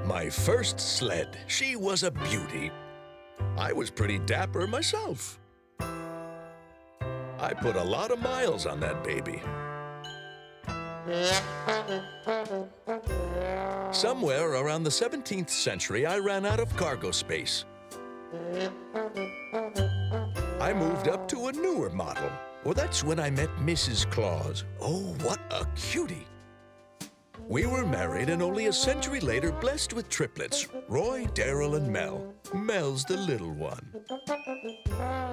My first sled. She was a beauty. I was pretty dapper myself. I put a lot of miles on that baby. Somewhere around the 17th century, I ran out of cargo space. I moved up to a newer model. Well, that's when I met Mrs. Claus. Oh, what a cutie. We were married and only a century later blessed with triplets, Roy, Daryl, and Mel. Mel's the little one.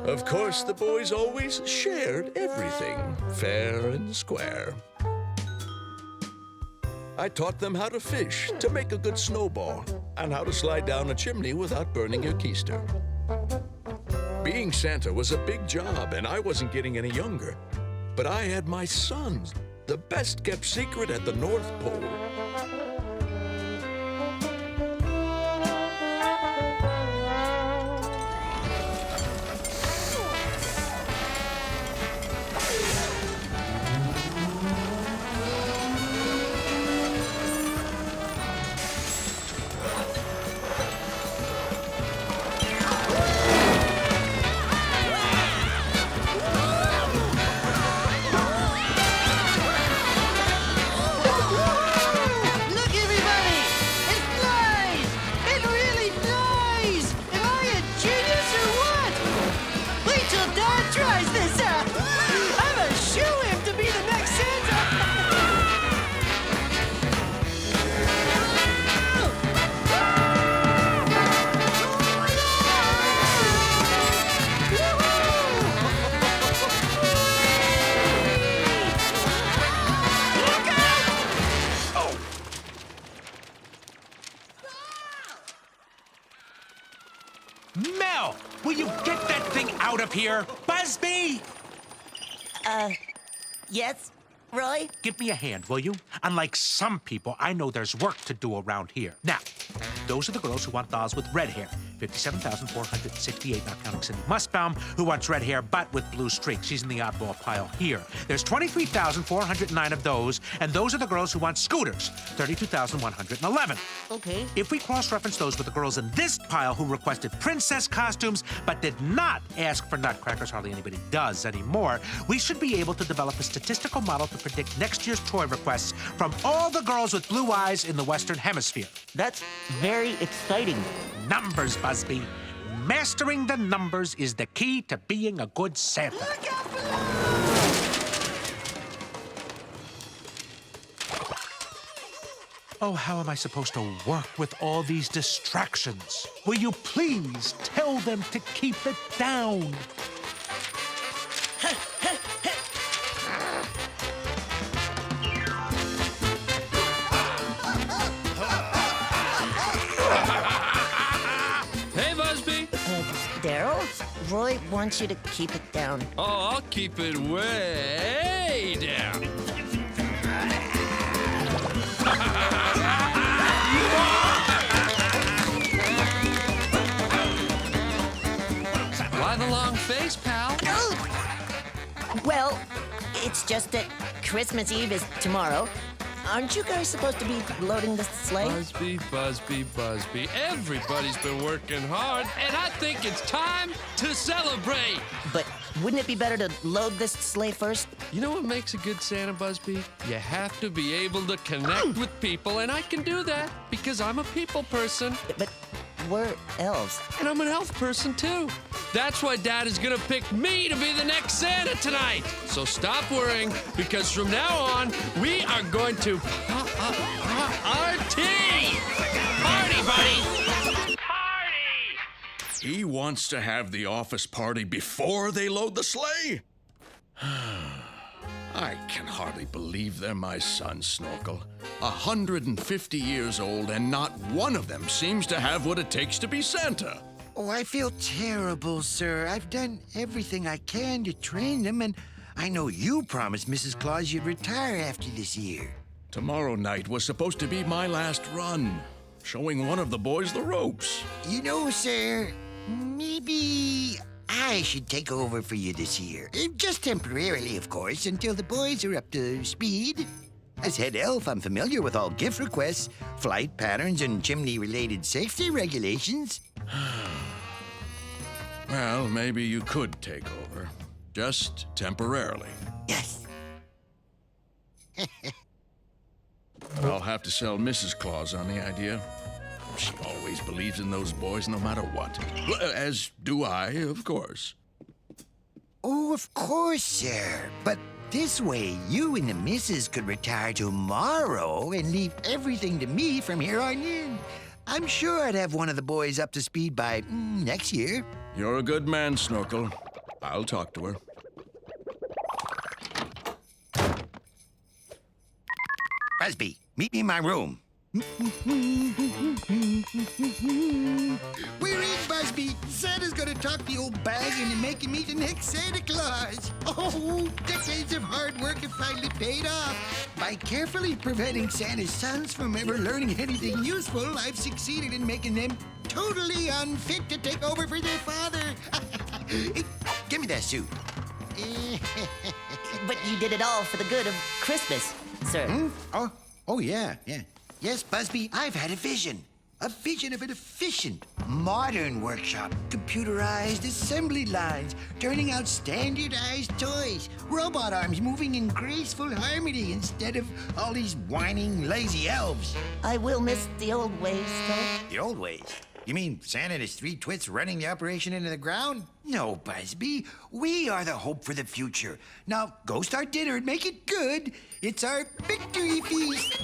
Of course, the boys always shared everything, fair and square. I taught them how to fish, to make a good snowball, and how to slide down a chimney without burning your keister. Being Santa was a big job, and I wasn't getting any younger. But I had my sons, the best-kept secret at the North Pole. Mel, will you get that thing out of here? Busby! Yes, Roy? Give me a hand, will you? Unlike some people, I know there's work to do around here. Now, those are the girls who want dolls with red hair. 57,468, not counting Cindy Mustbaum, who wants red hair but with blue streaks. She's in the oddball pile here. There's 23,409 of those, and those are the girls who want scooters. 32,111. Okay. If we cross-reference those with the girls in this pile who requested princess costumes but did not ask for nutcrackers, hardly anybody does anymore, we should be able to develop a statistical model to predict next year's toy requests from all the girls with blue eyes in the Western Hemisphere. That's very exciting. Numbers, Busby. Mastering the numbers is the key to being a good Santa. Look out below! Oh, how am I supposed to work with all these distractions? Will you please tell them to keep it down? Hey, Busby. Daryl? Roy wants you to keep it down. Oh, I'll keep it way down. Why the long face, pal? Well, it's just that Christmas Eve is tomorrow. Aren't you guys supposed to be loading the sleigh? Busby, Busby, Busby. Everybody's been working hard, and I think it's time to celebrate. But wouldn't it be better to load this sleigh first? You know what makes a good Santa, Busby? You have to be able to connect with people, and I can do that because I'm a people person. But we're elves. And I'm an elf person, too. That's why Dad is gonna pick me to be the next Santa tonight. So stop worrying, because from now on, we are going to party! Party, buddy! Party! He wants to have the office party before they load the sleigh? I can hardly believe they're my sons, Snorkel. 150 years old, and not one of them seems to have what it takes to be Santa. Oh, I feel terrible, sir. I've done everything I can to train them, and I know you promised Mrs. Claus you'd retire after this year. Tomorrow night was supposed to be my last run, showing one of the boys the ropes. You know, sir, maybe I should take over for you this year. Just temporarily, of course, until the boys are up to speed. As head elf, I'm familiar with all gift requests, flight patterns, and chimney-related safety regulations. Well, maybe you could take over. Just temporarily. Yes. I'll have to sell Mrs. Claus on the idea. She always believes in those boys no matter what. As do I, of course. Oh, of course, sir. But this way, you and the missus could retire tomorrow and leave everything to me from here on in. I'm sure I'd have one of the boys up to speed by next year. You're a good man, Snorkel. I'll talk to her. Busby, meet me in my room. We're in, Busby. Santa's gonna talk the old bag into making me the next Santa Claus. Oh, decades of hard work have finally paid off. By carefully preventing Santa's sons from ever learning anything useful, I've succeeded in making them totally unfit to take over for their father. Hey, give me that suit. But you did it all for the good of Christmas, sir. Oh, yeah. Yes, Busby, I've had a vision. A vision of an efficient, modern workshop. Computerized assembly lines, turning out standardized toys. Robot arms moving in graceful harmony instead of all these whining, lazy elves. I will miss the old ways, though. The old ways? You mean Santa and his three twits running the operation into the ground? No, Busby. We are the hope for the future. Now, go start dinner and make it good. It's our victory feast.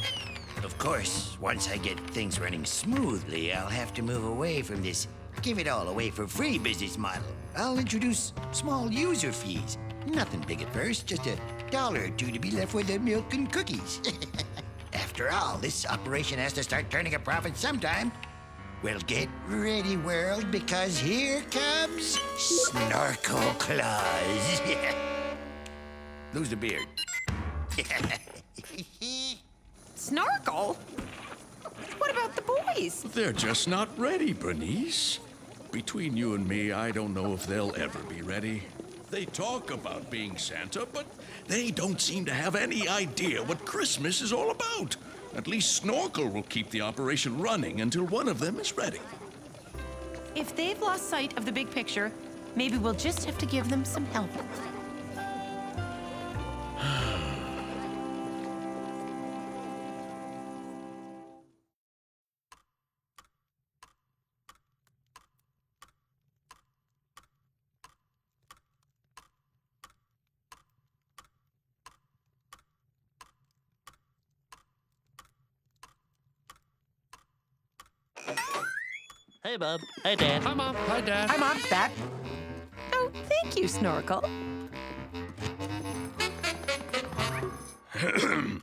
Of course, once I get things running smoothly, I'll have to move away from this give it all away for free business model. I'll introduce small user fees. Nothing big at first, just $1 or $2 to be left with the milk and cookies. After all, this operation has to start turning a profit sometime. Well, get ready, world, because here comes Snorkel Claus. Lose the beard. Snorkel? What about the boys? They're just not ready, Bernice. Between you and me, I don't know if they'll ever be ready. They talk about being Santa, but they don't seem to have any idea what Christmas is all about. At least Snorkel will keep the operation running until one of them is ready. If they've lost sight of the big picture, maybe we'll just have to give them some help. Hey, Bob. Hi, Dad. Hi, Mom. Hi, Dad. Hi, Mom. Dad. Oh, thank you, Snorkel.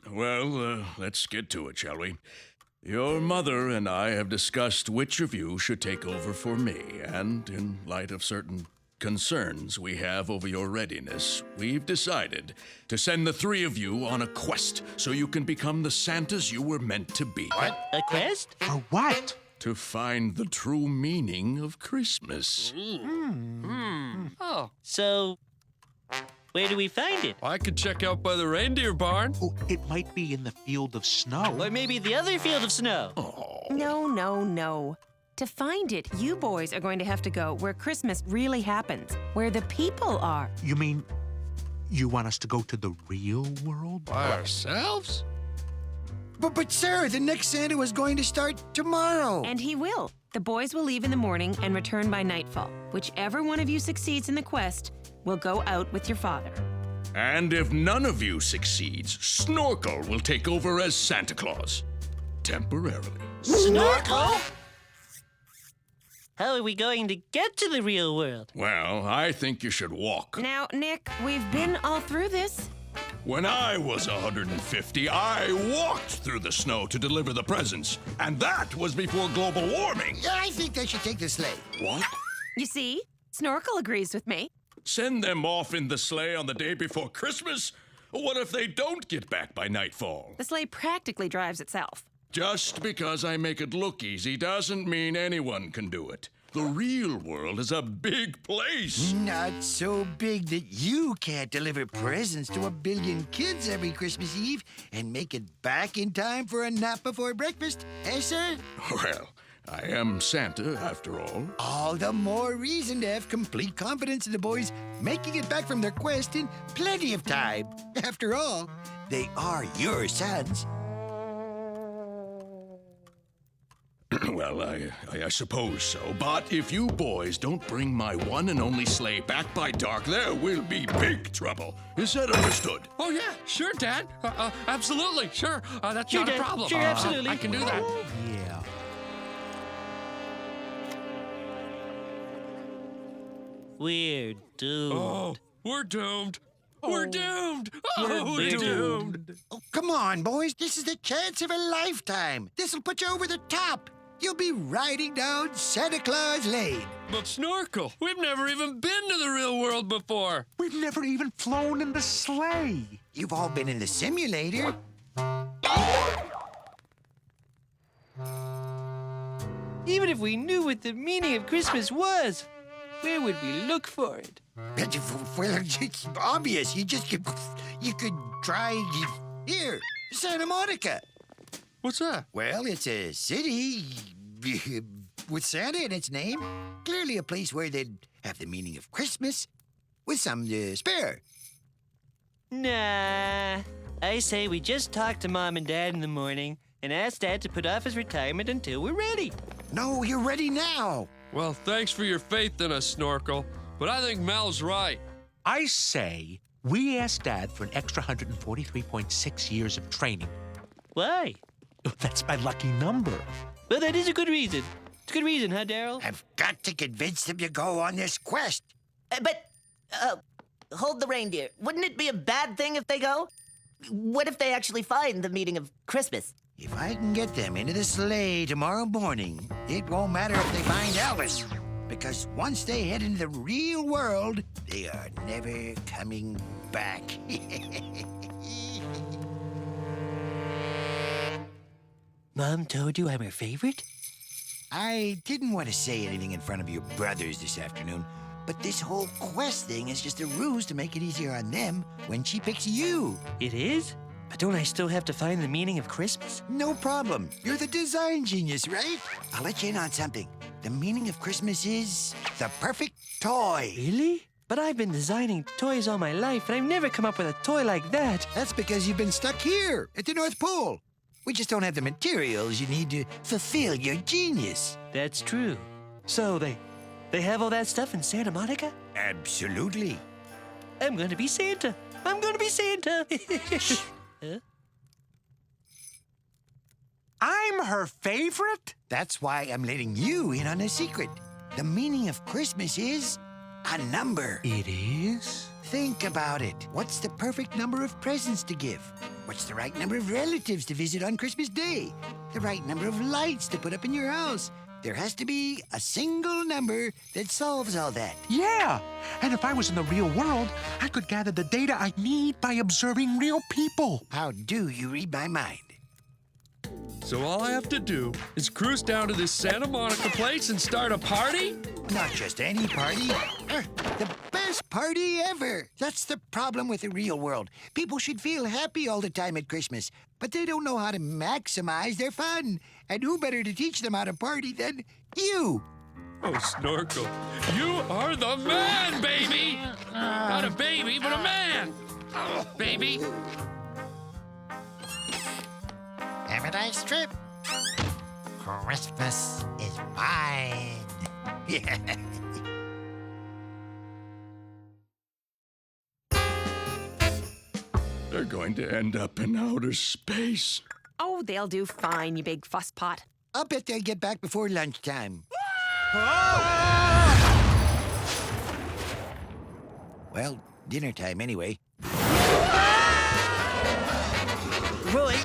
Well, let's get to it, shall we? Your mother and I have discussed which of you should take over for me, and in light of certain concerns we have over your readiness, we've decided to send the three of you on a quest so you can become the Santas you were meant to be. What? A quest? For what? To find the true meaning of Christmas. Oh, so where do we find it? I could check out by the reindeer barn. Oh, it might be in the field of snow. Or maybe the other field of snow. No. To find it, you boys are going to have to go where Christmas really happens, where the people are. You mean you want us to go to the real world? By ourselves? But sir, the next Santa was going to start tomorrow. And he will. The boys will leave in the morning and return by nightfall. Whichever one of you succeeds in the quest will go out with your father. And if none of you succeeds, Snorkel will take over as Santa Claus. Temporarily. Snorkel? How are we going to get to the real world? Well, I think you should walk. Now, Nick, we've been all through this. When I was 150, I walked through the snow to deliver the presents. And that was before global warming. I think they should take the sleigh. What? You see, Snorkel agrees with me. Send them off in the sleigh on the day before Christmas? What if they don't get back by nightfall? The sleigh practically drives itself. Just because I make it look easy doesn't mean anyone can do it. The real world is a big place. Not so big that you can't deliver presents to 1 billion kids every Christmas Eve and make it back in time for a nap before breakfast, eh, sir? Well, I am Santa, after all. All the more reason to have complete confidence in the boys making it back from their quest in plenty of time. After all, they are your sons. Well, I suppose so. But if you boys don't bring my one and only sleigh back by dark, there will be big trouble. Is that understood? Oh, yeah, sure, Dad. Absolutely, sure. That's Sure, not a Dad. problem. Sure, absolutely. I can do that. Yeah. We're doomed. Oh, we're doomed. We're doomed. Oh, we're doomed. Oh, come on, boys. This is the chance of a lifetime. This'll put you over the top. You'll be riding down Santa Claus Lane. But Snorkel, we've never even been to the real world before. We've never even flown in the sleigh. You've all been in the simulator. Even if we knew what the meaning of Christmas was, where would we look for it? Well, it's obvious. You could try here, Santa Monica. What's that? Well, it's a city with Santa in its name. Clearly a place where they'd have the meaning of Christmas with some to spare. Nah. I say we just talk to Mom and Dad in the morning and ask Dad to put off his retirement until we're ready. No, you're ready now. Well, thanks for your faith in us, Snorkel. But I think Mel's right. I say we ask Dad for an extra 143.6 years of training. Why? That's my lucky number. Well, that is a good reason. It's a good reason, huh, Daryl? I've got to convince them to go on this quest. Hold the reindeer. Wouldn't it be a bad thing if they go? What if they actually find the meaning of Christmas? If I can get them into the sleigh tomorrow morning, it won't matter if they find Elvis. Because once they head into the real world, they are never coming back. Mom told you I'm her favorite? I didn't want to say anything in front of your brothers this afternoon, but this whole quest thing is just a ruse to make it easier on them when she picks you. It is? But don't I still have to find the meaning of Christmas? No problem. You're the design genius, right? I'll let you in on something. The meaning of Christmas is the perfect toy. Really? But I've been designing toys all my life, and I've never come up with a toy like that. That's because you've been stuck here at the North Pole. We just don't have the materials you need to fulfill your genius. That's true. So they have all that stuff in Santa Monica? Absolutely. I'm gonna be Santa. I'm gonna be Santa. Huh? I'm her favorite? That's why I'm letting you in on a secret. The meaning of Christmas is a number. It is? Think about it. What's the perfect number of presents to give? What's the right number of relatives to visit on Christmas Day? The right number of lights to put up in your house? There has to be a single number that solves all that. Yeah. And if I was in the real world, I could gather the data I need by observing real people. How do you read my mind? So all I have to do is cruise down to this Santa Monica place and start a party? Not just any party. The best party ever. That's the problem with the real world. People should feel happy all the time at Christmas, but they don't know how to maximize their fun. And who better to teach them how to party than you? Oh, Snorkel, you are the man, baby! Not a baby, but a man! Oh, baby. Have a nice trip. Christmas is mine. They're going to end up in outer space. Oh, they'll do fine, you big fusspot. I'll bet they'll get back before lunchtime. Well, dinner time anyway. Roy,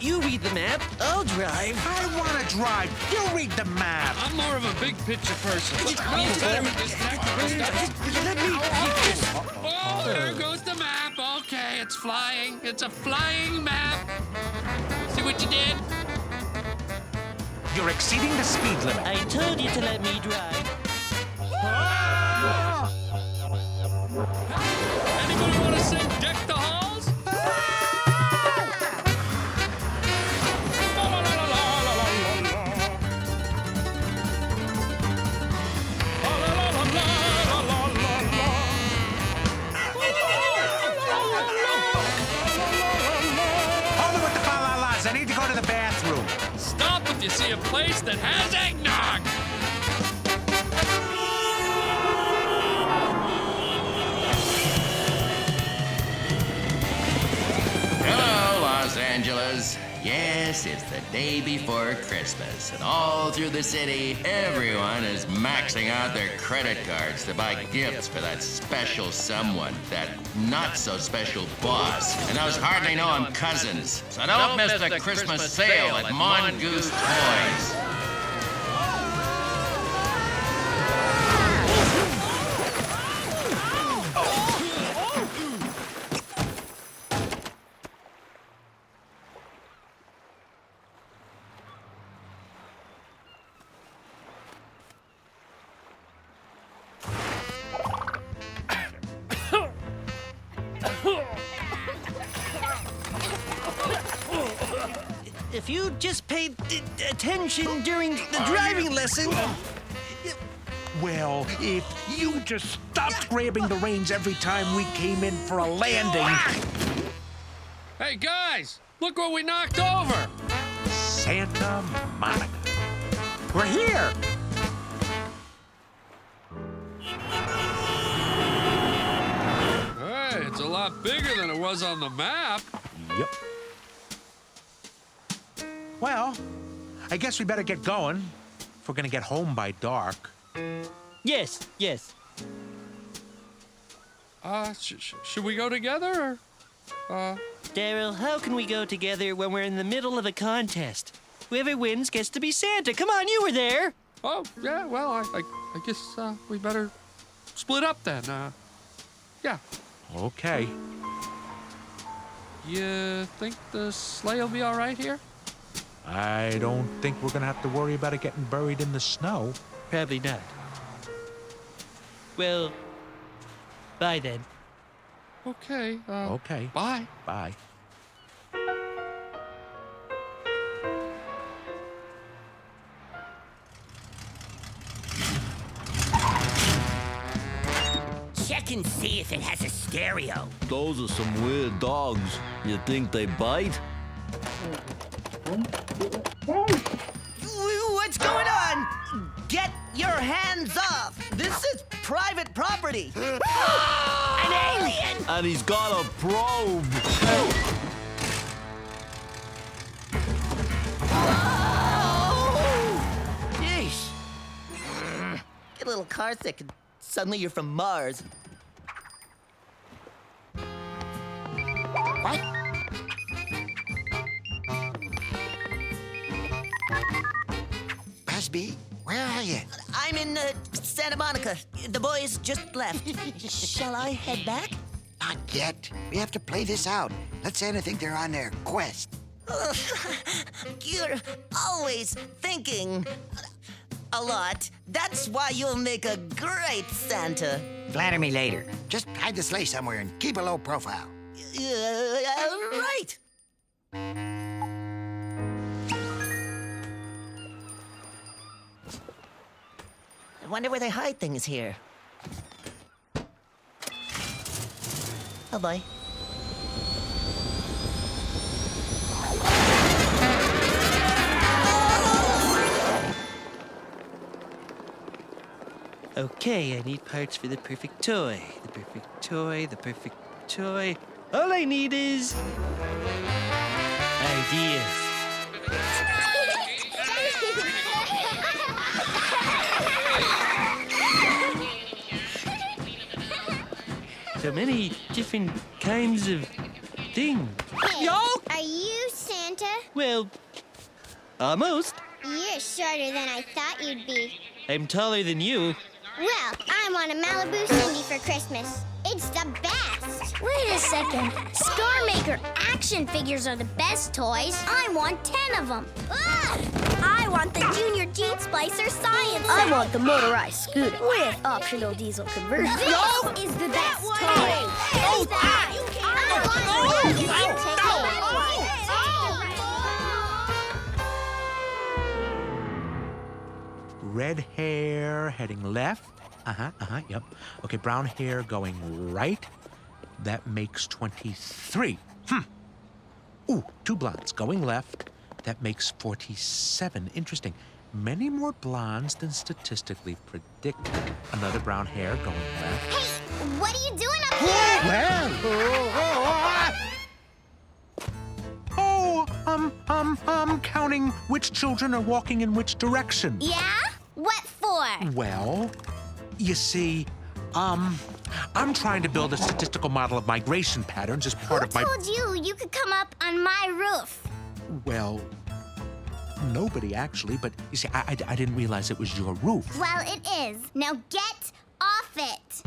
you read the map. I'll drive. I want to drive. You read the map. I'm more of a big picture person. Oh, there goes the map. Okay, it's flying. It's a flying map. See what you did? You're exceeding the speed limit. I told you to let me drive. Anybody want to sing Deck the Halls? Hold it with the fa-la-las. I need to go to the bathroom. Stop if you see a place that has eggnog. Hello, Los Angeles. Yes, it's the day before Christmas, and all through the city, everyone is maxing out their credit cards to buy gifts for that special someone, that not-so-special boss, and those hardly-known cousins. So don't miss the Christmas sale at Mongoose Toys. If you just paid attention during the driving lesson... Well, if you just stopped grabbing the reins every time we came in for a landing. Hey, guys, look what we knocked over. Santa Monica. We're here. Hey, it's a lot bigger than it was on the map. Yep. Well, I guess we better get going if we're gonna get home by dark. Yes, yes. Should we go together, or? Daryl, how can we go together when we're in the middle of a contest? Whoever wins gets to be Santa. Come on, you were there. Oh, yeah, well, I guess we better split up then. Yeah. Okay. You think the sleigh will be all right here? I don't think we're gonna have to worry about it getting buried in the snow. Probably not. Well, bye then. Okay. Okay. Bye. Bye. Check and see if it has a stereo. Those are some weird dogs. You think they bite? What's going on? Get your hands off! This is private property! An alien! And he's got a probe. Yeesh. Get a little car sick and suddenly you're from Mars. What? Busby, where are you? I'm in Santa Monica. The boys just left. Shall I head back? Not yet. We have to play this out. Let Santa think they're on their quest. You're always thinking a lot. That's why you'll make a great Santa. Flatter me later. Just hide the sleigh somewhere and keep a low profile. Right. I wonder where they hide things here. Oh, boy. Okay, I need parts for the perfect toy. The perfect toy, the perfect toy. All I need is... ideas. So many different kinds of things. Hey, are you Santa? Well, almost. You're shorter than I thought you'd be. I'm taller than you. Well, I want a Malibu Cindy for Christmas. It's the best. Wait a second. Star Maker action figures are the best toys. I want 10 of them. Ah! I want the Junior Gene Splicer Science Set. I want the motorized scooter with optional diesel conversion. This is the best toy. Oh, Red hair heading left. Yep. Okay, brown hair going right. That makes 23. Ooh, 2 blondes going left. That makes 47. Interesting. Many more blondes than statistically predicted. Another brown hair going left. Hey, what are you doing up here? Counting which children are walking in which direction. Yeah? What for? Well, you see, I'm trying to build a statistical model of migration patterns as part of my... Who told you could come up on my roof? Well, nobody actually, but you see, I didn't realize it was your roof. Well, it is. Now get off it.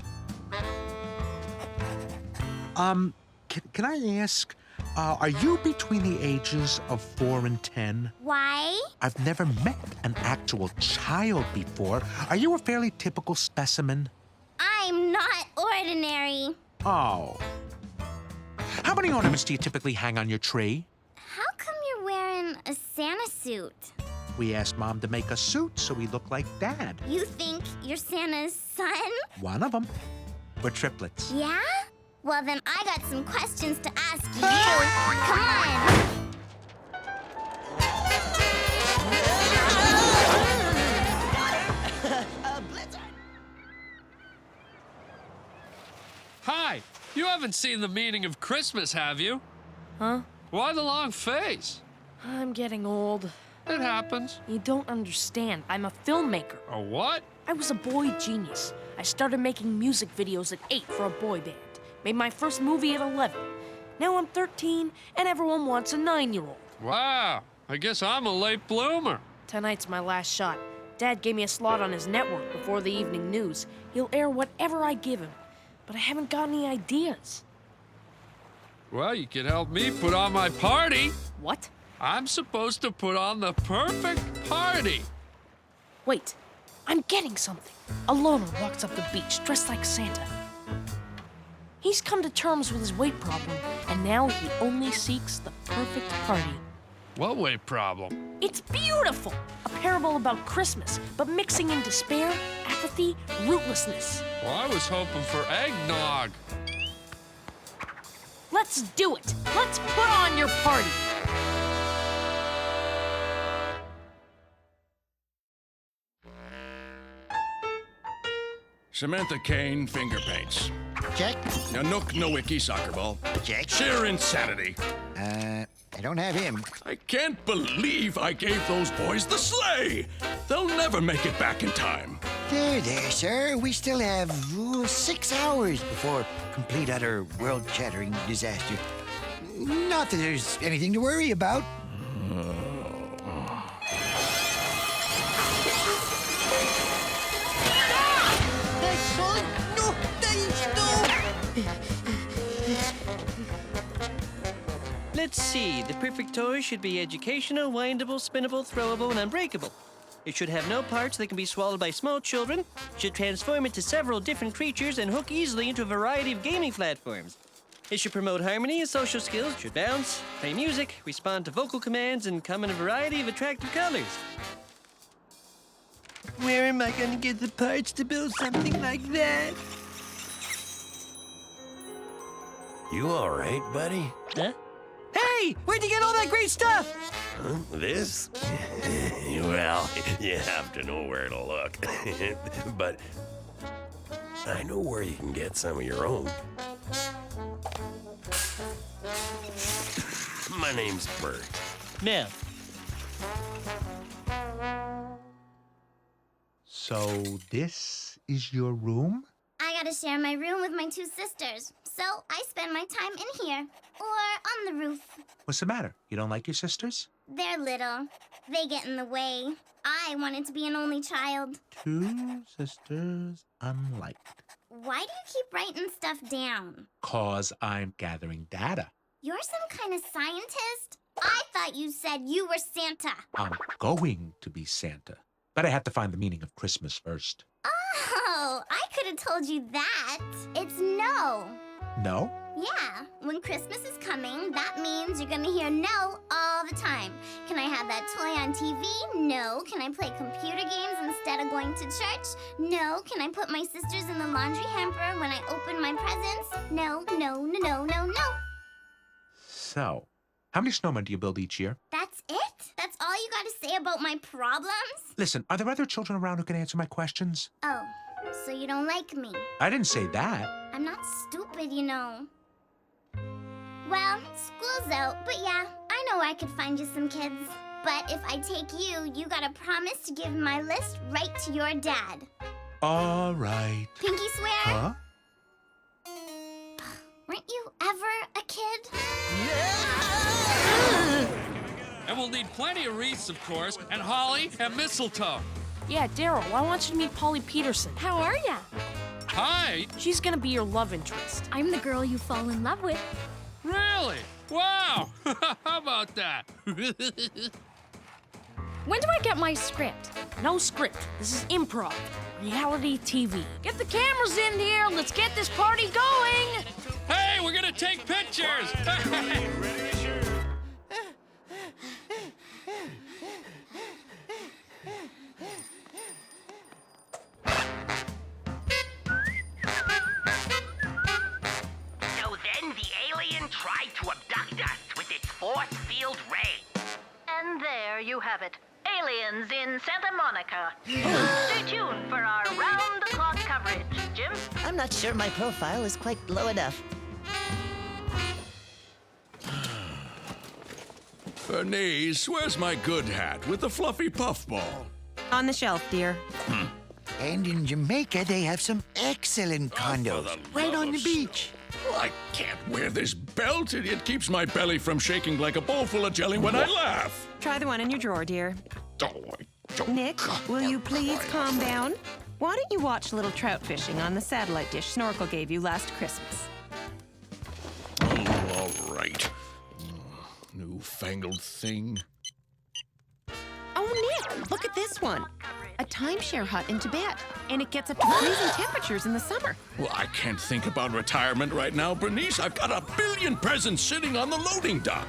Can I ask, are you between the ages of 4 and 10? Why? I've never met an actual child before. Are you a fairly typical specimen? I'm not ordinary. Oh. How many ornaments do you typically hang on your tree? How come you're wearing a Santa suit? We asked Mom to make a suit so we look like Dad. You think you're Santa's son? One of them. We're triplets. Yeah? Well, then I got some questions to ask you. Come on. Hi, you haven't seen the meaning of Christmas, have you? Huh? Why the long face? I'm getting old. It happens. You don't understand. I'm a filmmaker. A what? I was a boy genius. I started making music videos at 8 for a boy band. Made my first movie at 11. Now I'm 13, and everyone wants a 9-year-old. Wow, I guess I'm a late bloomer. Tonight's my last shot. Dad gave me a slot on his network before the evening news. He'll air whatever I give him. But I haven't got any ideas. Well, you could help me put on my party. What? I'm supposed to put on the perfect party. Wait, I'm getting something. A loner walks up the beach dressed like Santa. He's come to terms with his weight problem, and now he only seeks the perfect party. What weight problem? It's beautiful! A parable about Christmas, but mixing in despair, apathy, rootlessness. Well, I was hoping for eggnog. Let's do it! Let's put on your party! Samantha Kane, finger paints. Check. Nanook Nowicki, soccer ball. Check. Sheer insanity. I don't have him. I can't believe I gave those boys the sleigh. They'll never make it back in time. There, sir. We still have 6 hours before complete, utter, world-shattering disaster. Not that there's anything to worry about. Let's see. The perfect toy should be educational, windable, spinnable, throwable, and unbreakable. It should have no parts that can be swallowed by small children, should transform into several different creatures, and hook easily into a variety of gaming platforms. It should promote harmony and social skills, should bounce, play music, respond to vocal commands, and come in a variety of attractive colors. Where am I gonna get the parts to build something like that? You all right, buddy? Huh? Hey, where'd you get all that great stuff? Huh? This? Well, you have to know where to look. But I know where you can get some of your own. My name's Bert. Mel. So this is your room? I gotta share my room with my 2 sisters, so I spend my time in here or on the roof. What's the matter? You don't like your sisters? They're little. They get in the way. I wanted to be an only child. 2 sisters unliked. Why do you keep writing stuff down? 'Cause I'm gathering data. You're some kind of scientist? I thought you said you were Santa. I'm going to be Santa. But I have to find the meaning of Christmas first. Oh, I could have told you that. It's no. No? Yeah, when Christmas is coming, that means you're gonna hear no all the time. Can I have that toy on TV? No. Can I play computer games instead of going to church? No. Can I put my sisters in the laundry hamper when I open my presents? No, no, no, no, no, no. So, how many snowmen do you build each year? That's it? That's all you gotta say about my problems? Listen, are there other children around who can answer my questions? Oh, so you don't like me? I didn't say that. I'm not stupid, you know. Well, school's out, but yeah, I know I could find you some kids. But if I take you, you gotta promise to give my list right to your dad. All right. Pinky swear? Huh? Weren't you ever a kid? And we'll need plenty of wreaths, of course, and holly and mistletoe. Yeah, Daryl, I want you to meet Polly Peterson. How are ya? Hi. She's gonna be your love interest. I'm the girl you fall in love with. Really? Wow. How about that? When do I get my script? No script. This is improv. Reality TV. Get the cameras in here. Let's get this party going. Hey, we're gonna take pictures. So then the alien tried to abduct us with its force field ray. And there you have it. Aliens in Santa Monica. Stay tuned for our round-the-clock coverage. Jim? I'm not sure my profile is quite low enough. Bernice, where's my good hat with the fluffy puffball? On the shelf, dear. And in Jamaica, they have some excellent condos right on the beach. I can't wear this belt. It keeps my belly from shaking like a bowl full of jelly when I laugh. Try the one in your drawer, dear. Oh, I don't. Nick, will you please calm down? Why don't you watch a little trout fishing on the satellite dish Snorkel gave you last Christmas? Oh, all right. Newfangled thing. Oh, Nick, look at this one. A timeshare hut in Tibet, and it gets up to freezing temperatures in the summer. Well, I can't think about retirement right now, Bernice. I've got 1 billion presents sitting on the loading dock.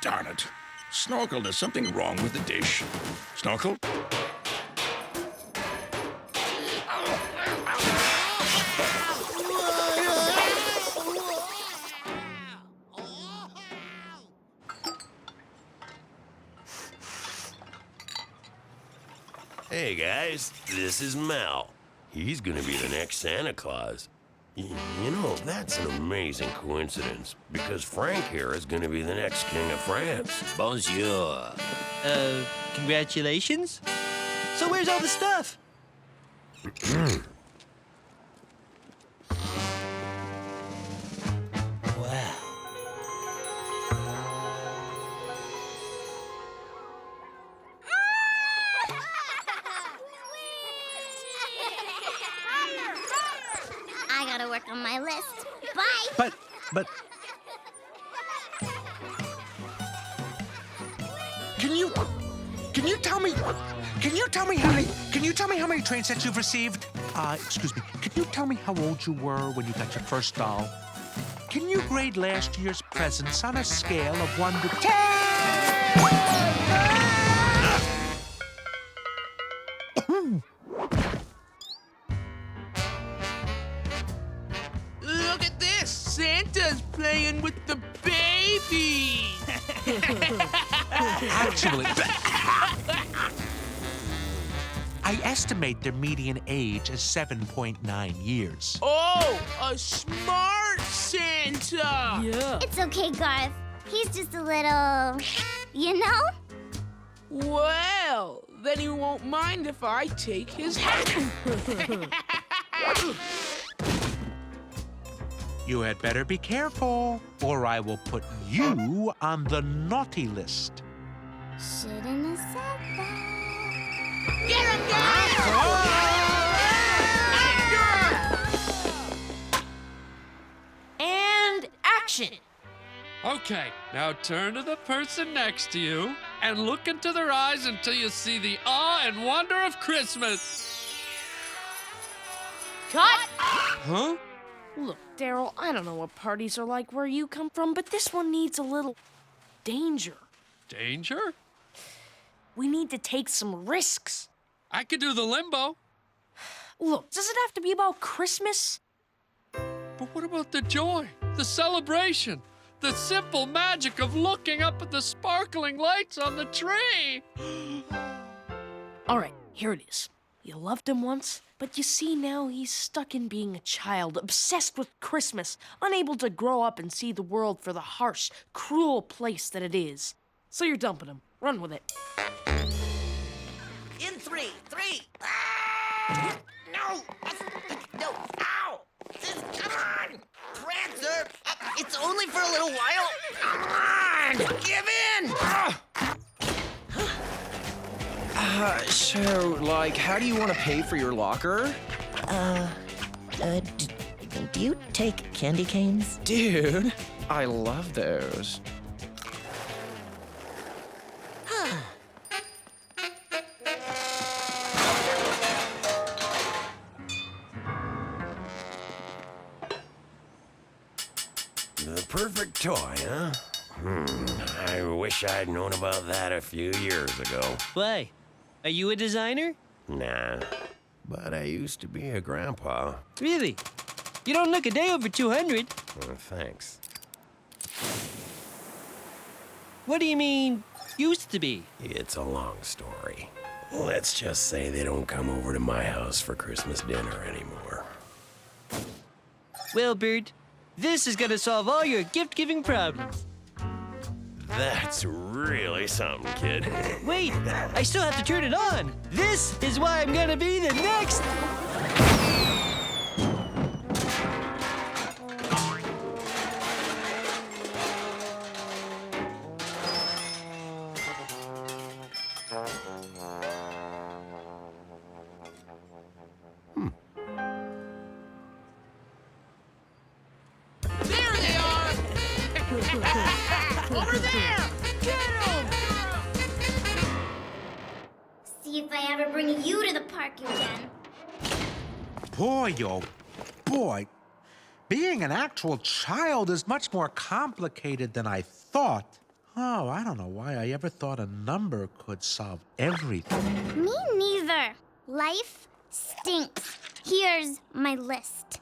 Darn it. Snorkel, there's something wrong with the dish. Snorkel? Hey guys, this is Mal. He's gonna be the next Santa Claus. You know, that's an amazing coincidence, because Frank here is gonna be the next King of France. Bonjour. Congratulations? So where's all the stuff? Wow. I gotta work on my list. Bye. But... Can you tell me how many train sets you've received? Excuse me. Can you tell me how old you were when you got your first doll? Can you grade last year's presents on a scale of 1 to 10? Look at this! Santa's playing with the baby! Actually, I estimate their median age as 7.9 years. Oh, a smart Santa! Yeah. It's okay, Garth. He's just a little, you know? Well, then he won't mind if I take his hat. You had better be careful, or I will put you on the naughty list. Shouldn't have said that. Get him, guys! And tradition. Okay, now turn to the person next to you and look into their eyes until you see the awe and wonder of Christmas. Cut! Huh? Look, Daryl, I don't know what parties are like where you come from, but this one needs a little danger. Danger? We need to take some risks. I could do the limbo. Look, does it have to be about Christmas? But what about the joy, the celebration, the simple magic of looking up at the sparkling lights on the tree? All right, here it is. You loved him once, but you see now he's stuck in being a child, obsessed with Christmas, unable to grow up and see the world for the harsh, cruel place that it is. So you're dumping him. Run with it. In three. Ah! No! No! Ow! Come on! Prancer! It's only for a little while. Come on! Give in! So, like, how do you want to pay for your locker? Do you take candy canes? Dude, I love those. The perfect toy, huh? I wish I'd known about that a few years ago. Why? Are you a designer? Nah, but I used to be a grandpa. Really? You don't look a day over 200. Thanks. What do you mean, used to be? It's a long story. Let's just say they don't come over to my house for Christmas dinner anymore. Well, Bird, this is gonna solve all your gift-giving problems. That's really something, kid. Wait, I still have to turn it on. This is why I'm gonna be the next... There they are! Over there! Get 'em! See if I ever bring you to the park again. Boy, oh boy. Being an actual child is much more complicated than I thought. Oh, I don't know why I ever thought a number could solve everything. Me neither. Life stinks. Here's my list.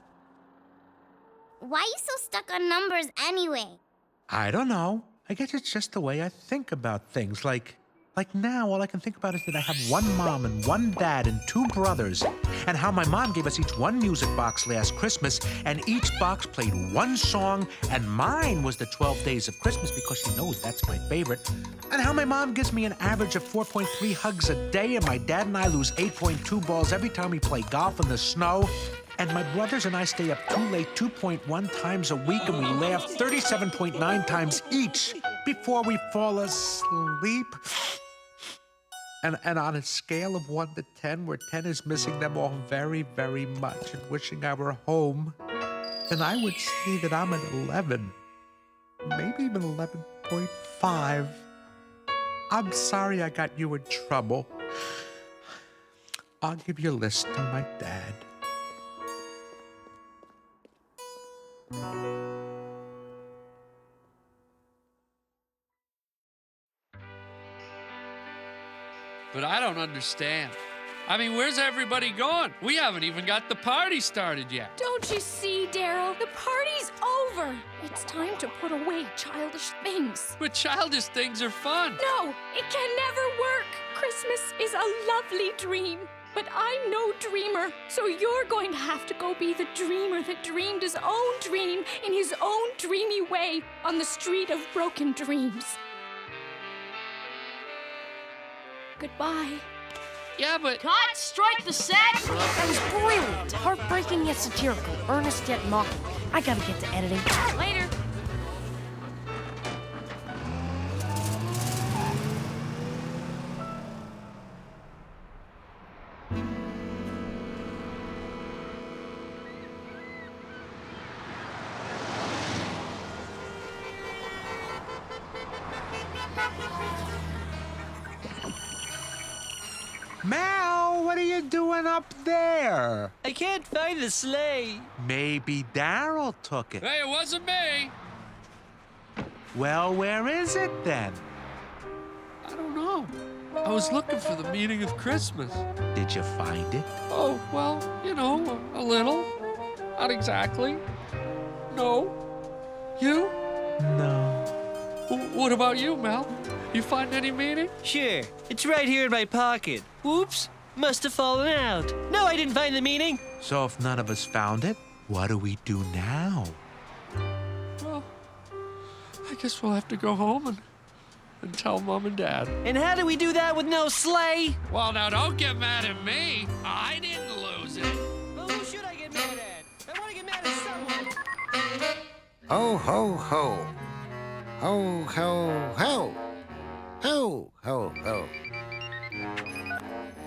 Why are you so stuck on numbers anyway? I don't know. I guess it's just the way I think about things. Like now, all I can think about is that I have one mom and one dad and two brothers, and how my mom gave us each one music box last Christmas, and each box played one song, and mine was the 12 Days of Christmas because she knows that's my favorite, and how my mom gives me an average of 4.3 hugs a day, and my dad and I lose 8.2 balls every time we play golf in the snow, and my brothers and I stay up too late 2.1 times a week, and we laugh 37.9 times each before we fall asleep. And on a scale of 1 to 10, where 10 is missing them all very, very much and wishing I were home, then I would say that I'm an 11. Maybe even 11.5. I'm sorry I got you in trouble. I'll give your list to my dad. But I don't understand. I mean, where's everybody going? We haven't even got the party started yet. Don't you see, Daryl? The party's over. It's time to put away childish things. But childish things are fun. No, it can never work. Christmas is a lovely dream. But I'm no dreamer, so you're going to have to go be the dreamer that dreamed his own dream in his own dreamy way on the street of broken dreams. Goodbye. Yeah, but... Cut! Strike the set! That was brilliant. Heartbreaking yet satirical. Earnest yet mocking. I gotta get to editing. Later. Mal, what are you doing up there? I can't find the sleigh. Maybe Daryl took it. Hey, it wasn't me. Well, where is it then? I don't know. I was looking for the meaning of Christmas. Did you find it? Oh, well, you know, a little. Not exactly. No. You? No. What about you, Mel? You find any meaning? Sure. It's right here in my pocket. Oops. Must have fallen out. No, I didn't find the meaning. So if none of us found it, what do we do now? Well, I guess we'll have to go home and tell Mom and Dad. And how do we do that with no sleigh? Well, now don't get mad at me. I didn't lose it. Well, who should I get mad at? I want to get mad at someone. Ho, ho, ho. Ho, ho, ho. Ho, ho, ho.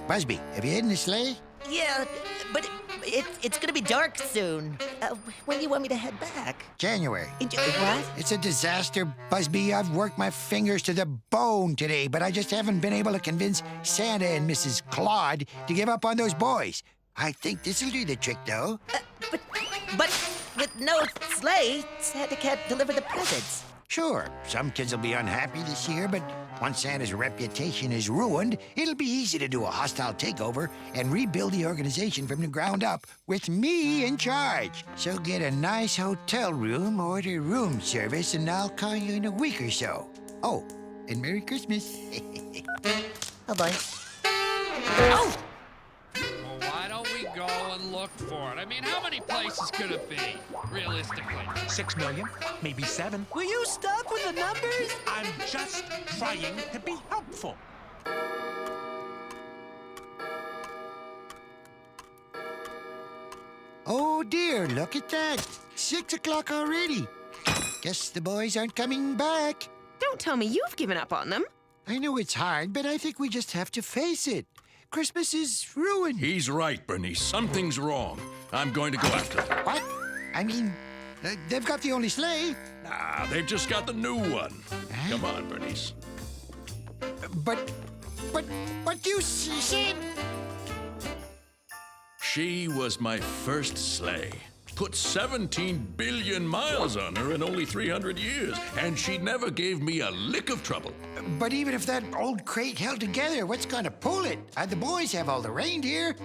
Busby, have you hidden the sleigh? Yeah, but it's gonna be dark soon. When do you want me to head back? January. What? It's a disaster, Busby. I've worked my fingers to the bone today, but I just haven't been able to convince Santa and Mrs. Claus to give up on those boys. I think this'll do the trick, though. But with no sleigh, Santa can't deliver the presents. Sure, some kids will be unhappy this year, but once Santa's reputation is ruined, it'll be easy to do a hostile takeover and rebuild the organization from the ground up with me in charge. So get a nice hotel room, order room service, and I'll call you in a week or so. Oh, and Merry Christmas. Oh, boy. Oh! Well, why don't we go and look for it? I mean, how many places could it be, realistically? 6 million, maybe 7. Will you stop with the numbers? I'm just trying to be helpful. Oh dear, look at that. 6 o'clock already. Guess the boys aren't coming back. Don't tell me you've given up on them. I know it's hard, but I think we just have to face it. Christmas is ruined. He's right, Bernice. Something's wrong. I'm going to go after them. What? I mean, they've got the only sleigh. Nah, they've just got the new one. Come on, Bernice. But you said... She was my first sleigh. Put 17 billion miles on her in only 300 years, and she never gave me a lick of trouble. But even if that old crate held together, what's gonna pull it? The boys have all the reindeer.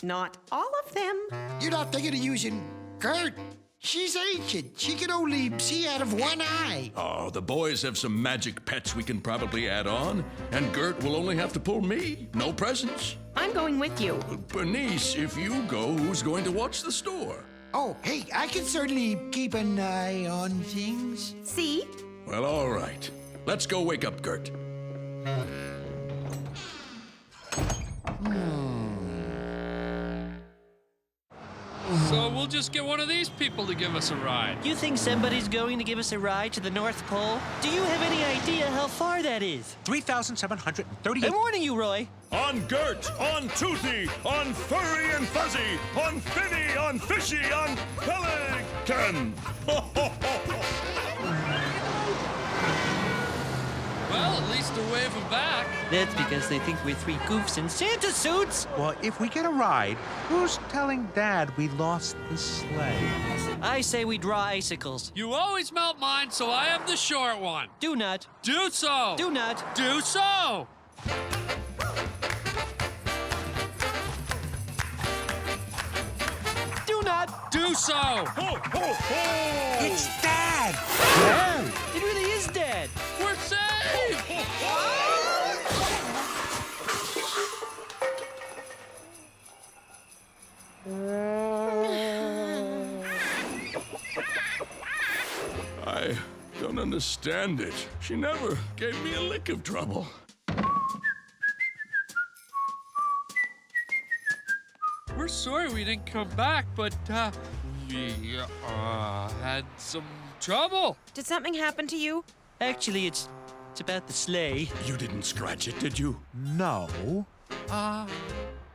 Not all of them. You're not thinking of using Gert. She's ancient. She can only see out of one eye. Oh, the boys have some magic pets we can probably add on, and Gert will only have to pull me. No presents. I'm going with you. Bernice, if you go, who's going to watch the store? Oh, hey, I can certainly keep an eye on things. See? Well, all right. Let's go wake up Gert. So we'll just get one of these people to give us a ride. You think somebody's going to give us a ride to the North Pole? Do you have any idea how far that is? 3,738. I'm warning you, Roy. On Gert, on Toothy, on Furry and Fuzzy, on Finny, on Fishy, on Pelican. Well, at least they're waving back. That's because they think we're 3 goofs in Santa suits. Well, if we get a ride, who's telling Dad we lost the sleigh? I say we draw icicles. You always melt mine, so I have the short one. Do not. Do so. Do not. Do so. Do not. Do so. Ho, ho, ho! It's Dad! Dad! It really is Dad. We're safe! I don't understand it. She never gave me a lick of trouble. We're sorry we didn't come back, but we had some trouble. Did something happen to you? Actually, it's about the sleigh. You didn't scratch it, did you? No.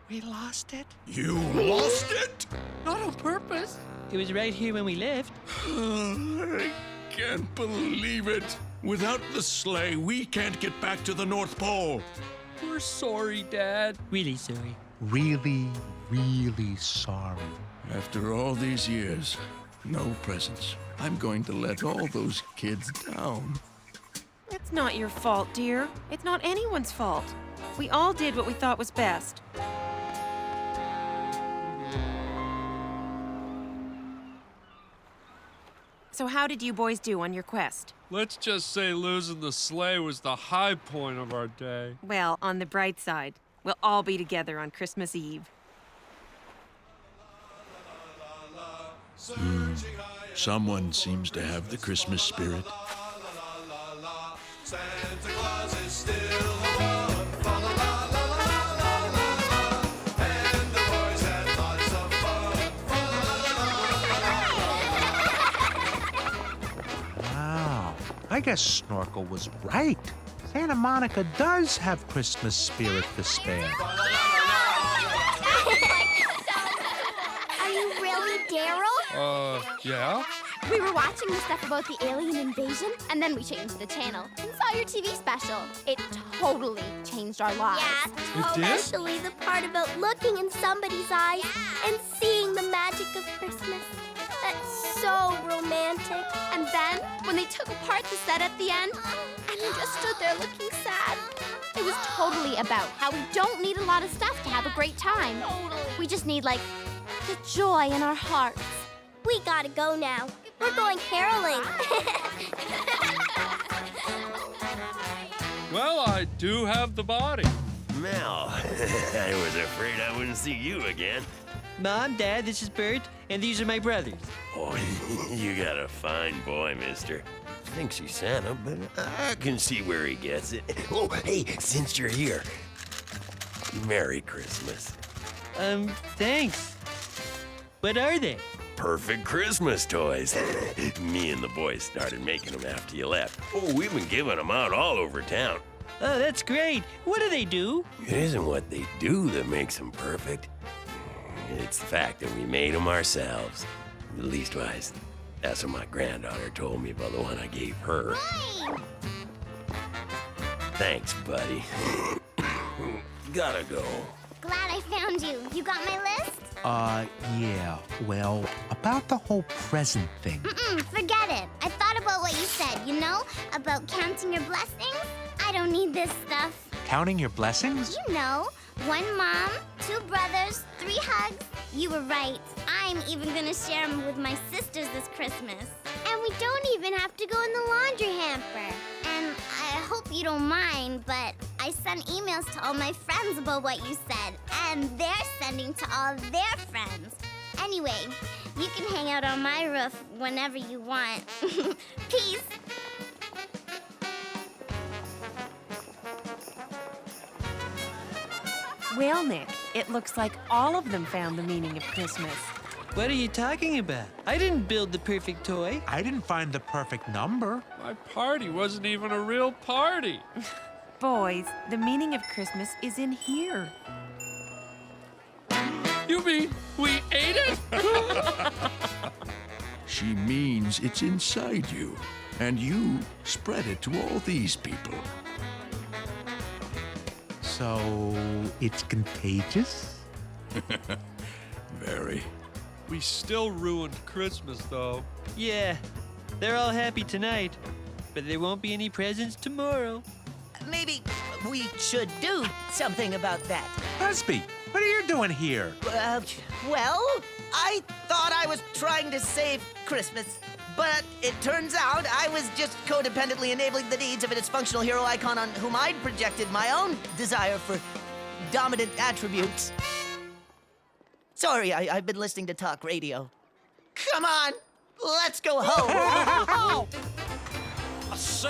We lost it. You lost it? Not on purpose. It was right here when we left. I can't believe it. Without the sleigh, we can't get back to the North Pole. We're sorry, Dad. Really sorry. Really, really sorry. After all these years, no presents. I'm going to let all those kids down. It's not your fault, dear. It's not anyone's fault. We all did what we thought was best. So how did you boys do on your quest? Let's just say losing the sleigh was the high point of our day. Well, on the bright side, we'll all be together on Christmas Eve. Someone seems to have the Christmas spirit. Santa Claus is still around. Fa la la la la la la la. And the boys had lots of fun. Fa la la la la la. Wow. I guess Snorkel was right. Santa Monica does have Christmas spirit to spare. Are you really Daryl? Yeah? We were watching the stuff about the alien invasion, and then we changed the channel and saw your TV special. It totally changed our lives. Yeah, especially the part about looking in somebody's eyes and seeing the magic of Christmas. That's so romantic. And then, when they took apart the set at the end, and you just stood there looking sad. It was totally about how we don't need a lot of stuff to have a great time. We just need, like, the joy in our hearts. We gotta go now. We're going caroling. Well, I do have the body. Mal, I was afraid I wouldn't see you again. Mom, Dad, this is Bert, and these are my brothers. Oh, you got a fine boy, mister. Thinks he's Santa, but I can see where he gets it. Oh, hey, since you're here, Merry Christmas. Thanks. What are they? Perfect Christmas toys. Me and the boys started making them after you left. Oh, we've been giving them out all over town. Oh, that's great. What do they do? It isn't what they do that makes them perfect. It's the fact that we made them ourselves. Leastwise, that's what my granddaughter told me about the one I gave her. Hey! Thanks, buddy. Gotta go. Glad I found you. You got my list? Yeah. Well, about the whole present thing. Forget it. I thought about what you said, you know? About counting your blessings. I don't need this stuff. Counting your blessings? You know, 1 mom, 2 brothers, 3 hugs. You were right. I'm even gonna share them with my sisters this Christmas. And we don't even have to go in the laundry hamper. And I hope you don't mind, but I sent emails to all my friends about what you said, and they're sending to all their friends. Anyway, you can hang out on my roof whenever you want. Peace. Well, Nick, it looks like all of them found the meaning of Christmas. What are you talking about? I didn't build the perfect toy. I didn't find the perfect number. My party wasn't even a real party. Boys, the meaning of Christmas is in here. You mean we ate it? She means it's inside you, and you spread it to all these people. So, it's contagious? Very. We still ruined Christmas, though. Yeah, they're all happy tonight, but there won't be any presents tomorrow. Maybe we should do something about that. Busby, what are you doing here? Well, I thought I was trying to save Christmas, but it turns out I was just codependently enabling the needs of a dysfunctional hero icon on whom I'd projected my own desire for dominant attributes. Sorry, I've been listening to talk radio. Come on, let's go home. So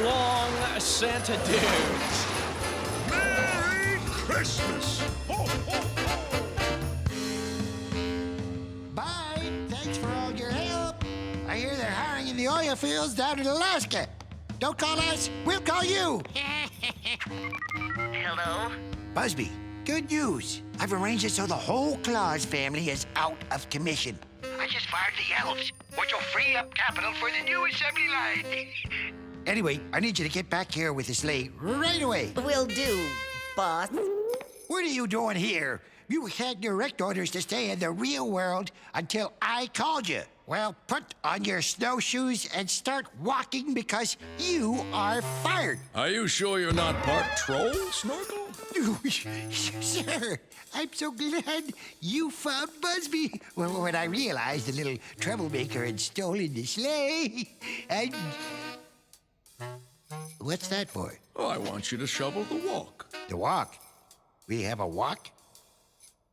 long, Santa dudes. Merry Christmas! Ho, ho, ho. Bye. Thanks for all your help. I hear they're hiring in the oil fields down in Alaska. Don't call us, we'll call you. Hello? Busby, good news. I've arranged it so the whole Claus family is out of commission. I just fired the elves, which will free up capital for the new assembly line. Anyway, I need you to get back here with the sleigh right away. Will do, boss. What are you doing here? You had direct orders to stay in the real world until I called you. Well, put on your snowshoes and start walking because you are fired. Are you sure you're not part troll, Snorkel? Sir, I'm so glad you found Busby. Well, when I realized the little troublemaker had stolen the sleigh, and... What's that for? Oh, I want you to shovel the walk. The walk? We have a walk?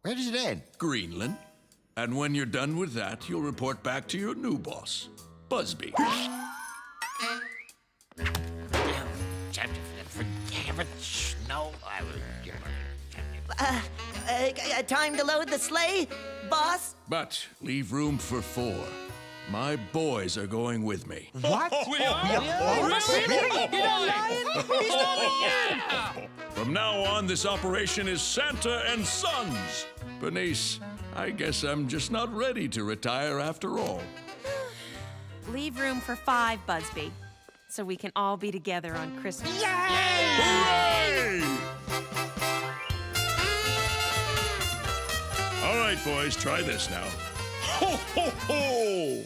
Where does it end? Greenland. And when you're done with that, you'll report back to your new boss, Busby. No, I will. Time to load the sleigh, boss? But leave room for 4. My boys are going with me. What? From now on, this operation is Santa and Sons. Bernice, I guess I'm just not ready to retire after all. Leave room for 5, Busby, so we can all be together on Christmas. Hooray! All right, boys, try this now. Ho, ho, ho!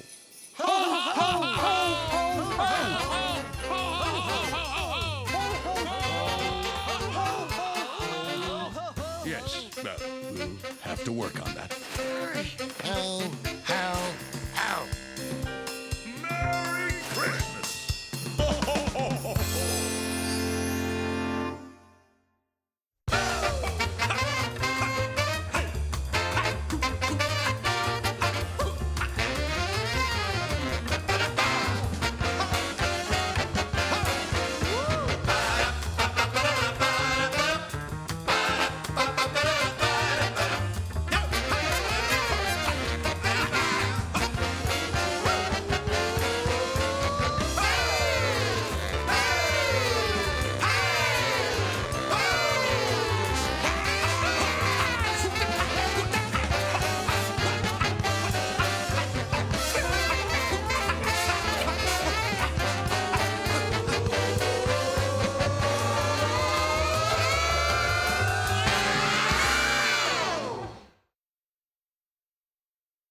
Yes, we'll have to work on that.